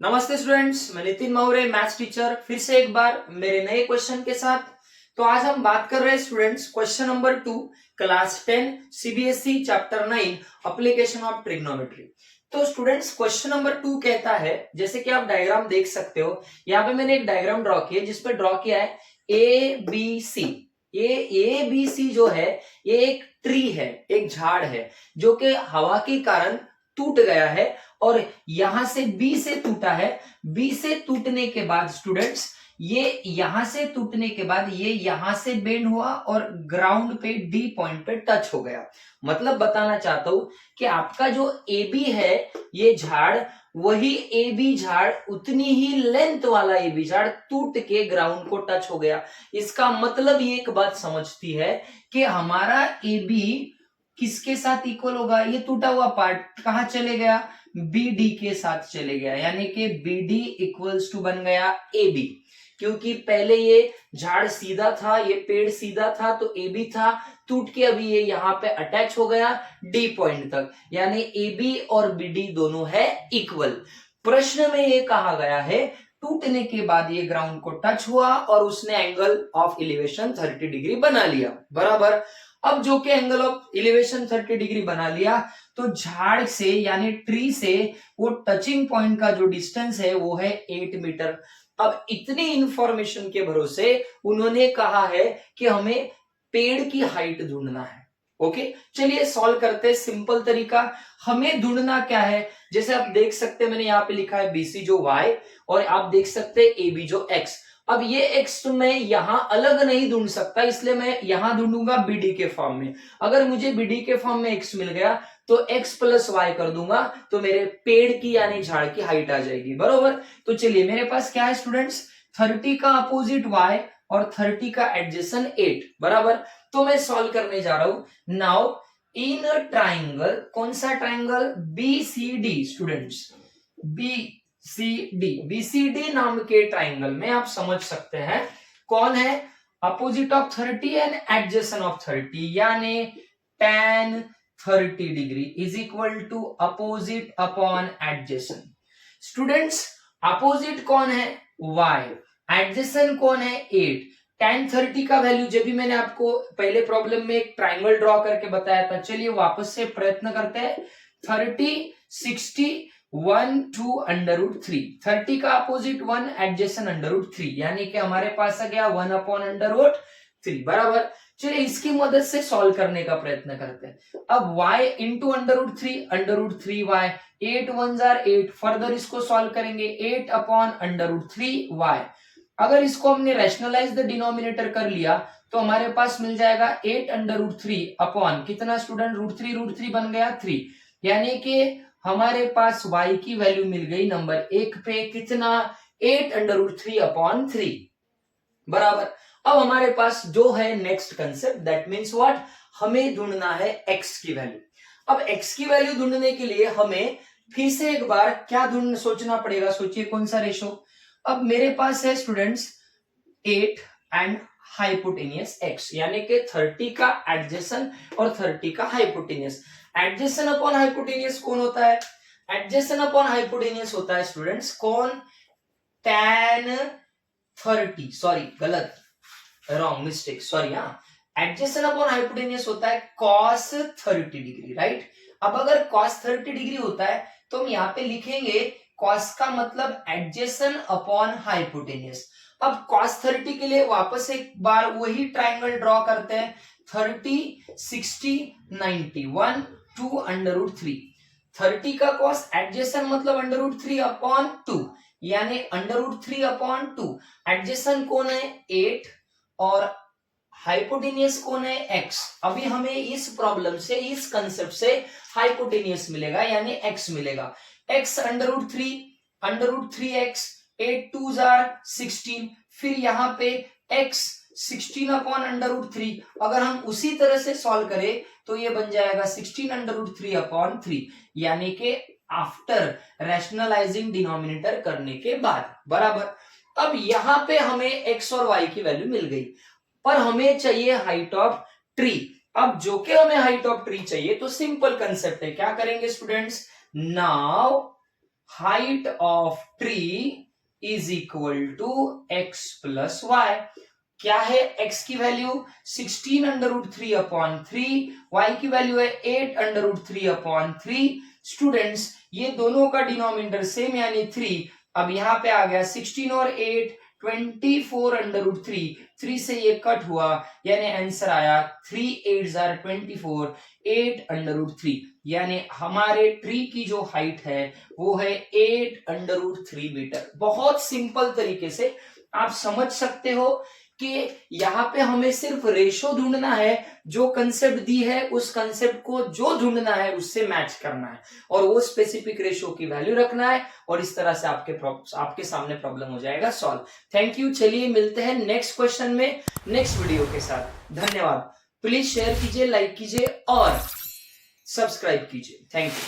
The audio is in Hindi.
नमस्ते स्टूडेंट्स, मैं नितिन मौर्य मैथ्स टीचर फिर से एक बार मेरे नए क्वेश्चन के साथ। तो आज हम बात कर रहे हैं students question number 2 class 10 CBSE chapter 9 application of trigonometry. तो स्टूडेंट्स क्वेश्चन नंबर 2 कहता है, जैसे कि आप डायग्राम देख सकते हो, यहाँ पे मैंने एक डायग्राम ड्रॉ किया जिसपे ड्रॉ किया है ए बी सी। ये ए बी सी जो है ये एक ट्री है, एक झाड़ है जो कि हवा के कारण टूट गया है और यहां से बी से टूटा है। बी से टूटने के बाद स्टूडेंट्स ये यहां से टूटने के बाद ये यहां से बेंड हुआ और ग्राउंड पे डी पॉइंट पे टच हो गया। मतलब बताना चाहता हूं कि आपका जो ए बी है ये झाड़, वही ए बी झाड़ उतनी ही लेंथ वाला ए बी झाड़ टूट के ग्राउंड को टच हो गया। इसका मतलब ये एक बात समझती है कि हमारा ए बी किसके साथ इक्वल होगा, ये टूटा हुआ पार्ट कहां चले गया, बी डी के साथ चले गया, यानी कि बी डी इक्वल्स टू बन गया ए बी। क्योंकि पहले ये झाड़ सीधा था, ये पेड़ सीधा था तो ए बी था, टूट के अभी ये यहाँ पे अटैच हो गया डी पॉइंट तक, यानी ए बी और बी डी दोनों है इक्वल। प्रश्न में ये कहा गया है टूटने के बाद ये ग्राउंड को टच हुआ और उसने एंगल ऑफ एलिवेशन 30 डिग्री बना लिया, बराबर। अब जो कि एंगल ऑफ एलिवेशन 30 डिग्री बना लिया तो झाड़ से यानी ट्री से वो टचिंग पॉइंट का जो डिस्टेंस है वो है 8 मीटर। अब इतनी इंफॉर्मेशन के भरोसे उन्होंने कहा है कि हमें पेड़ की हाइट ढूंढना है। ओके, चलिए सॉल्व करते हैं। सिंपल तरीका, हमें ढूंढना क्या है, जैसे आप देख सकते हैं मैंने यहाँ पे लिखा है बीसी जो वाई और आप देख सकते हैं ए बी जो एक्स। अब ये एक्स तो मैं यहां अलग नहीं ढूंढ सकता, इसलिए मैं यहां ढूंढूंगा बीडी के फॉर्म में। अगर मुझे बीडी के फॉर्म में एक्स मिल गया तो एक्स प्लस वाई कर दूंगा तो मेरे पेड़ की यानी झाड़ की हाइट आ जाएगी, बरोबर। तो चलिए मेरे पास क्या है स्टूडेंट्स, 30 का अपोजिट वाई और 30 का एडजेसेंट 8, बराबर। तो मैं सॉल्व करने जा रहा हूं। नाउ इन अ ट्राइंगल, कौन सा triangle, B C D students, B C D, BCD नाम के ट्राइंगल में आप समझ सकते हैं कौन है, opposite of 30 and adjacent of 30, यानी tan 30 degree is equal to opposite upon adjacent. Students opposite कौन है, y, एडजेसेंट कौन है 8। tan 30 का वैल्यू जब भी मैंने आपको पहले प्रॉब्लम में एक ट्राइंगल ड्रॉ करके बताया था, चलिए वापस से प्रयत्न करते हैं। 30 60 1 2 अंडर रूट 3, 30 का अपोजिट 1 एडजेसेंट अंडर रूट 3, यानी कि हमारे पास आ गया 1 अपॉन अंडर रूट 3, बराबर। चलिए इसकी मदद से सॉल्व करने का प्रयत्न करते हैं। अब y into under root three y, 8 1 8, further इसको सॉल्व करेंगे 8 अपॉन अंडर रूट 3 वाई। अगर इसको हमने रैशनलाइज द डिनोमिनेटर कर लिया तो हमारे पास मिल जाएगा 8 अंडर रूट 3 अपॉन कितना स्टूडेंट, रूट थ्री बन गया 3, यानी कि हमारे पास y की वैल्यू मिल गई नंबर 1 पे कितना, 8 अंडर रूट 3 अपॉन 3, बराबर। अब हमारे पास जो है next concept, that means what, हमें ढूंढना है x की वैल्यू। अब x की वैल्यू ढूंढने के लिए हमें फिर से एक बार क्या ढूंढ सोचना पड़ेगा, सोचिए कौन सा रेशो। अब मेरे पास है स्टूडेंट्स 8 एंड हाइपोटेनियस x, यानी कि 30 का एडजेसेंट और 30 का हाइपोटेनियस। एडजेसेंट अपॉन हाइपोटेनियस कौन होता है, एडजेसेंट अपॉन हाइपोटेनियस होता है स्टूडेंट्स कौन, tan 30, सॉरी गलत, रॉन्ग मिस्टेक, सॉरी, हाँ, एडजेसेंट अपॉन हाइपोटेनियस होता है cos 30 डिग्री, राइट। अब अगर cos 30 डिग्री होता है तो हम यहाँ पे लिखेंगे cos का मतलब एडजेसेंट अपॉन हाइपोटेनियस। अब cos 30 के लिए वापस एक बार वही ट्राइंगल ड्रॉ करते हैं, 30 60 90 1 2 अंडर रूट 3, 30 का cos एडजेसेंट मतलब अंडर रूट 3 अपॉन 2, यानी अंडर रूट 3 अपॉन 2, एडजेसेंट कौन है 8 और हाइपोटेनियस कौन है x। अभी हमें इस प्रॉब्लम से, इस कंसेप्ट से हाइपोटेनियस मिलेगा यानी x मिलेगा, x under root three x, 8 2 16, फिर यहाँ पे x 16 अपॉन अंडर रूट 3। अगर हम उसी तरह से सॉल्व करें तो ये बन जाएगा 16 अंडर रूट 3 अपॉन 3, यानी कि आफ्टर रैशनलाइजिंग डिनोमिनेटर करने के बाद, बराबर। अब यहां पे हमें x और y की वैल्यू मिल गई, पर हमें चाहिए हाइट ऑफ ट्री। अब जो कि हमें हाइट ऑफ ट्री चाहिए तो सिंपल कंसेप्ट है, क्या करेंगे students, now height of tree is equal to x plus y. क्या है x की value 16 under root 3 upon 3, y की वैल्यू है 8 अंडर रूट 3 अपॉन 3। स्टूडेंट्स ये दोनों का डिनोमिनेटर सेम यानी 3। अब यहाँ पे आ गया 16 और 8 24 अंडर रूट 3 से ये कट हुआ यानी आंसर आया 3 8 जार 24 8 अंडर रूट 3। यानी हमारे ट्री की जो हाइट है वो है 8 अंडर रूट 3 मीटर। बहुत सिंपल तरीके से आप समझ सकते हो कि यहाँ पे हमें सिर्फ रेशो ढूंढना है, जो कंसेप्ट दी है उस कंसेप्ट को जो ढूंढना है उससे मैच करना है और वो स्पेसिफिक रेशो की वैल्यू रखना है और इस तरह से आपके सामने प्रॉब्लम हो जाएगा सॉल्व। Thank you. चलिए मिलते हैं नेक्स्ट क्वेश्चन में नेक्स्ट वीडियो के साथ। धन्यवाद। प्लीज शेयर कीजिए, लाइक कीजिए और सब्सक्राइब कीजिए। Thank you.